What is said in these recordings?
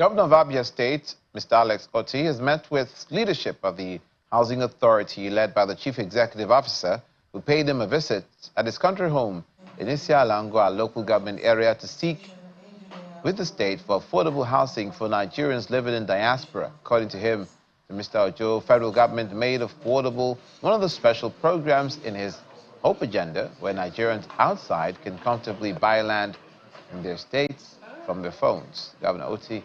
Governor of Abia State, Mr. Alex Oti, has met with leadership of the Housing Authority led by the Chief Executive Officer, who paid him a visit at his country home in Isialango, a local government area, to seek with the state for affordable housing for Nigerians living in diaspora. According to him, Mr. Ojo, federal government made affordable one of the special programs in his Hope agenda, where Nigerians outside can comfortably buy land in their states from their phones. Governor Oti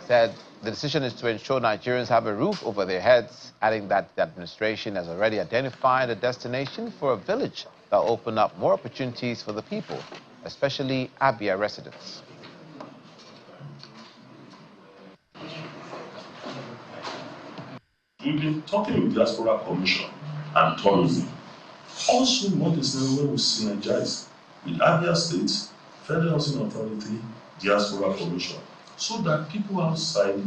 said the decision is to ensure Nigerians have a roof over their heads, adding that the administration has already identified a destination for a village that will open up more opportunities for the people, especially Abia residents. We've been talking with Diaspora Commission and Tourism. Also, what is the way we synergize with Abia State, Federal Housing Authority, Diaspora Commission, so that people outside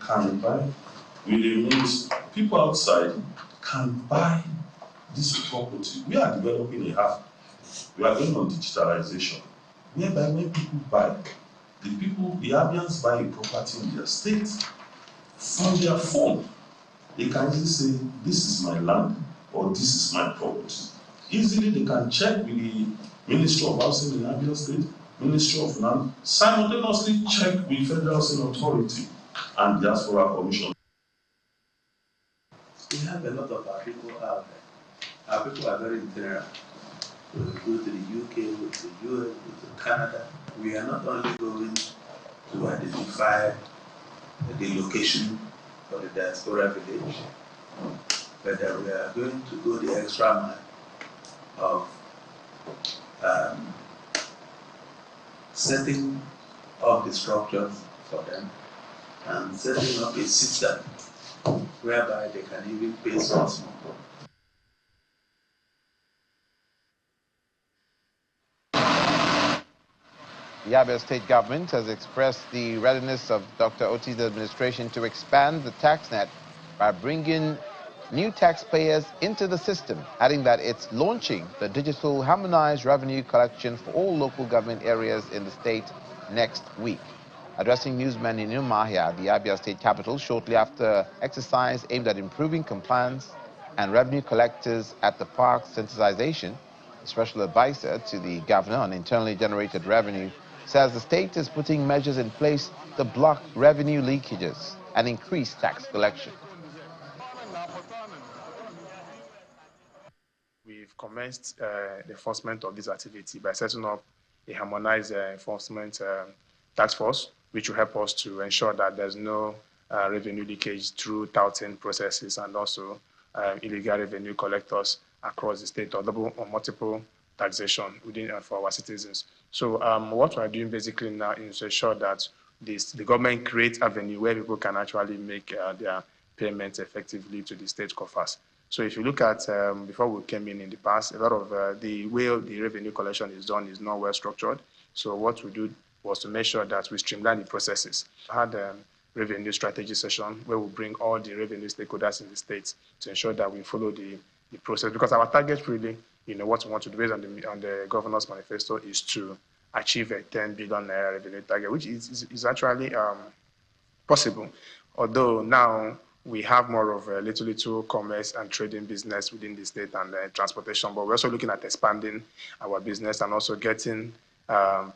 can buy, people outside can buy this property. We are developing a hub. We are going on digitalization, whereby when people buy, the Abians buy a property in their state from their phone. They can easily say, this is my land or this is my property. Easily they can check with the Ministry of Housing in Abia State, Ministry of Land, simultaneously check with Federal Housing Authority and Diaspora Commission. We have a lot of our people out there. Our people are very itinerant. We go to the UK, we go to the US, we go to Canada. We are not only going to identify the location for the diaspora village, but that we are going to go the extra mile of setting up the structures for them and setting up a system whereby they can even pay some small. The Abia State government has expressed the readiness of Dr. Oti's administration to expand the tax net by bringing new taxpayers into the system, adding that it's launching the digital harmonized revenue collection for all local government areas in the state next week. Addressing newsmen in Umuahia, the Abia State capital, shortly after exercise aimed at improving compliance and revenue collectors at the park sensitization, the special advisor to the governor on internally generated revenue says the state is putting measures in place to block revenue leakages and increase tax collection. We've commenced the enforcement of this activity by setting up a harmonized enforcement task force, which will help us to ensure that there's no revenue leakage through touting processes and also illegal revenue collectors across the state or double or multiple taxation within for our citizens. So what we're doing basically now is to ensure that the government creates avenue where people can actually make their payments effectively to the state coffers. So if you look at before we came in the past, a lot of the way the revenue collection is done is not well structured. So what we do was to make sure that we streamline the processes. We had a revenue strategy session where we bring all the revenue stakeholders in the states to ensure that we follow the process, because our target really, what we want to do based on the governor's manifesto is to achieve a 10 billion naira revenue target, which is actually possible. Although now we have more of a little commerce and trading business within the state and transportation, but we're also looking at expanding our business and also getting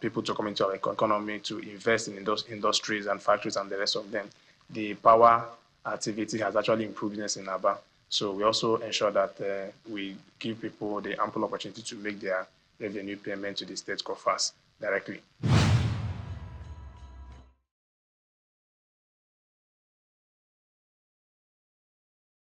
people to come into our economy to invest in those industries and factories and the rest of them. The power activity has actually improved business in Abia. So we also ensure that we give people the ample opportunity to make their revenue payment to the state coffers directly.